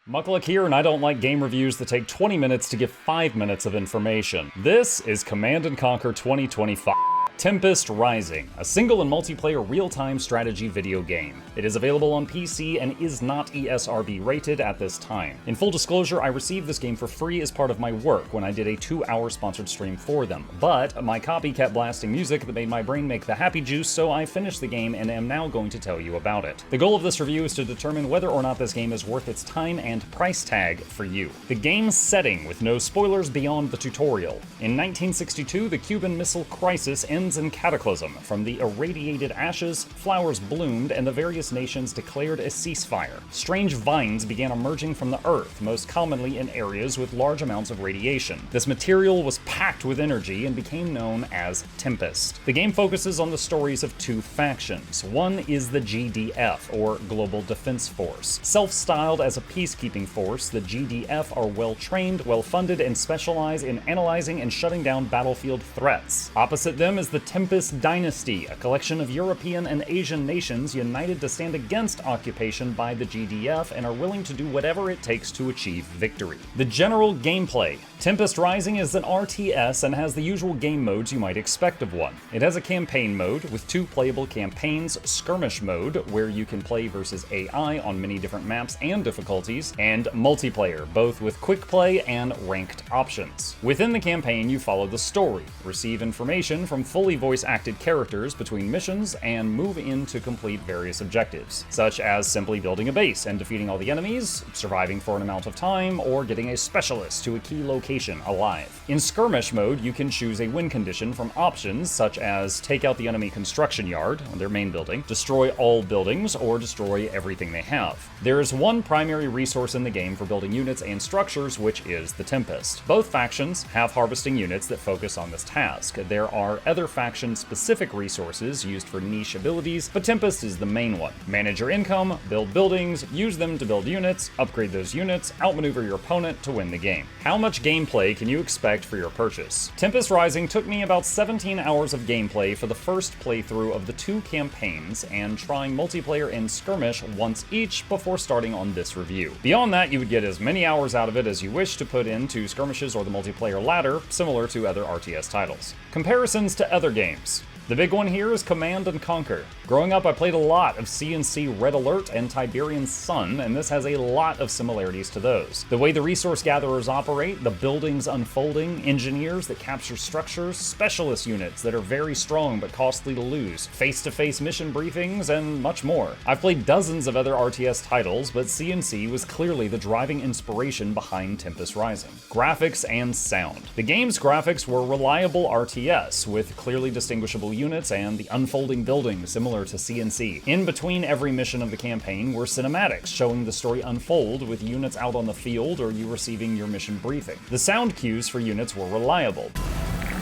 Muckluck here, and I don't like game reviews that take 20 minutes to give 5 minutes of information. This is Command & Conquer 2025. Tempest Rising, a single and multiplayer real-time strategy video game. It is available on PC and is not ESRB rated at this time. In full disclosure, I received this game for free as part of my work when I did a 2-hour sponsored stream for them, but my copy kept blasting music that made my brain make the happy juice, so I finished the game and am now going to tell you about it. The goal of this review is to determine whether or not this game is worth its time and price tag for you. The game's setting, with no spoilers beyond the tutorial. In 1962, the Cuban Missile Crisis ends in cataclysm. From the irradiated ashes, flowers bloomed, and the various nations declared a ceasefire. Strange vines began emerging from the earth, most commonly in areas with large amounts of radiation. This material was packed with energy and became known as Tempest. The game focuses on the stories of two factions. One is the GDF, or Global Defense Force. Self-styled as a peacekeeping force, the GDF are well-trained, well-funded, and specialize in analyzing and shutting down battlefield threats. Opposite them is the Tempest Dynasty, a collection of European and Asian nations united to stand against occupation by the GDF and are willing to do whatever it takes to achieve victory. The general gameplay. Tempest Rising is an RTS and has the usual game modes you might expect of one. It has a campaign mode with 2 playable campaigns, skirmish mode, where you can play versus AI on many different maps and difficulties, and multiplayer, both with quick play and ranked options. Within the campaign, you follow the story, receive information from fully voice-acted characters between missions, and move in to complete various objectives, such as simply building a base and defeating all the enemies, surviving for an amount of time, or getting a specialist to a key location alive. In skirmish mode, you can choose a win condition from options such as take out the enemy construction yard, their main building, destroy all buildings, or destroy everything they have. There is one primary resource in the game for building units and structures, which is the Tempest. Both factions have harvesting units that focus on this task. There are other faction-specific resources used for niche abilities, but Tempest is the main one. Manage your income, build buildings, use them to build units, upgrade those units, outmaneuver your opponent to win the game. How much gameplay can you expect for your purchase? Tempest Rising took me about 17 hours of gameplay for the first playthrough of the 2 campaigns, and trying multiplayer and skirmish once each before starting on this review. Beyond that, you would get as many hours out of it as you wish to put into skirmishes or the multiplayer ladder, similar to other RTS titles. Comparisons to other games. The big one here is Command & Conquer. Growing up, I played a lot of CNC Red Alert and Tiberian Sun, and this has a lot of similarities to those. The way the resource gatherers operate, the buildings unfolding, engineers that capture structures, specialist units that are very strong but costly to lose, face-to-face mission briefings, and much more. I've played dozens of other RTS titles, but CNC was clearly the driving inspiration behind Tempest Rising. Graphics and sound. The game's graphics were reliable RTS, with clearly distinguishable units and the unfolding buildings similar to CNC. In between every mission of the campaign were cinematics showing the story unfold with units out on the field or you receiving your mission briefing. The sound cues for units were reliable.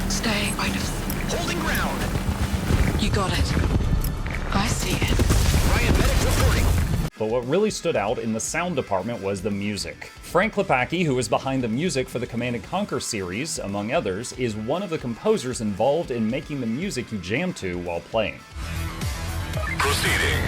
Stay kind of holding ground. You got it. I see it. Ryan Medic reporting. But what really stood out in the sound department was the music. Frank Klepacki, who is behind the music for the Command & Conquer series, among others, is one of the composers involved in making the music you jam to while playing. Proceeding.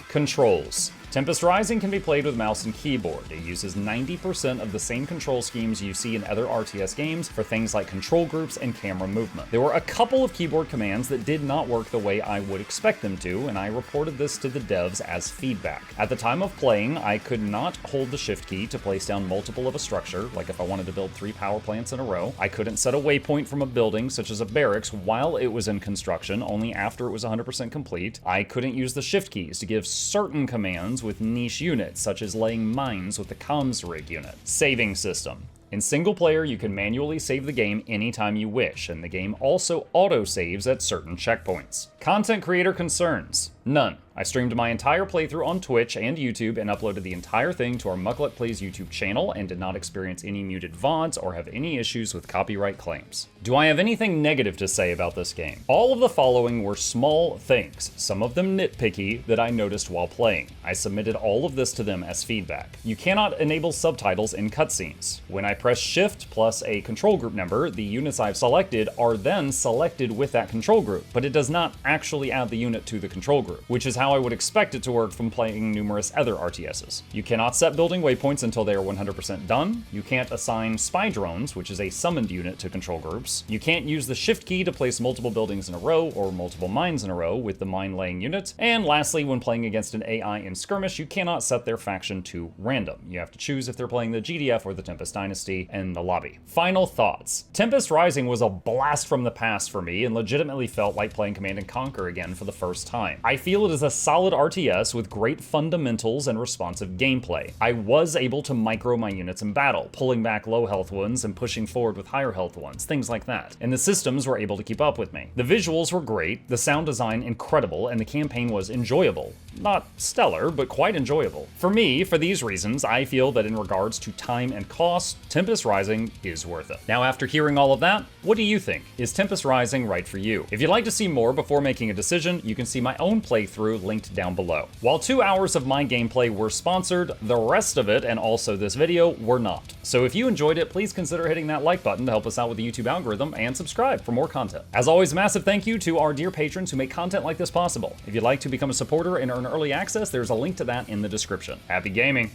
Controls. Tempest Rising can be played with mouse and keyboard. It uses 90% of the same control schemes you see in other RTS games for things like control groups and camera movement. There were a couple of keyboard commands that did not work the way I would expect them to, and I reported this to the devs as feedback. At the time of playing, I could not hold the shift key to place down multiple of a structure, like if I wanted to build 3 power plants in a row. I couldn't set a waypoint from a building, such as a barracks, while it was in construction, only after it was 100% complete. I couldn't use the shift keys to give certain commands with niche units, such as laying mines with the comms rig unit. Saving system. In single player, you can manually save the game anytime you wish, and the game also auto-saves at certain checkpoints. Content creator concerns. None. I streamed my entire playthrough on Twitch and YouTube and uploaded the entire thing to our Muckluck Plays YouTube channel and did not experience any muted VODs or have any issues with copyright claims. Do I have anything negative to say about this game? All of the following were small things, some of them nitpicky, that I noticed while playing. I submitted all of this to them as feedback. You cannot enable subtitles in cutscenes. When I press Shift plus a control group number, the units I've selected are then selected with that control group, but it does not actually add the unit to the control group. group, which is how I would expect it to work from playing numerous other RTSs. You cannot set building waypoints until they are 100% done. You can't assign spy drones, which is a summoned unit, to control groups. You can't use the shift key to place multiple buildings in a row or multiple mines in a row with the mine laying unit. And lastly, when playing against an AI in skirmish, you cannot set their faction to random. You have to choose if they're playing the GDF or the Tempest Dynasty in the lobby. Final thoughts. Tempest Rising was a blast from the past for me and legitimately felt like playing Command & Conquer again for the first time. I feel it is a solid RTS with great fundamentals and responsive gameplay. I was able to micro my units in battle, pulling back low health ones and pushing forward with higher health ones, things like that. And the systems were able to keep up with me. The visuals were great, the sound design incredible, and the campaign was enjoyable. Not stellar, but quite enjoyable. For me, for these reasons, I feel that in regards to time and cost, Tempest Rising is worth it. Now, after hearing all of that, what do you think? Is Tempest Rising right for you? If you'd like to see more before making a decision, you can see my own playthrough linked down below. While 2 hours of my gameplay were sponsored, the rest of it, and also this video, were not. So if you enjoyed it, please consider hitting that like button to help us out with the YouTube algorithm, and subscribe for more content. As always, a massive thank you to our dear patrons who make content like this possible. If you'd like to become a supporter and earn early access, there's a link to that in the description. Happy gaming!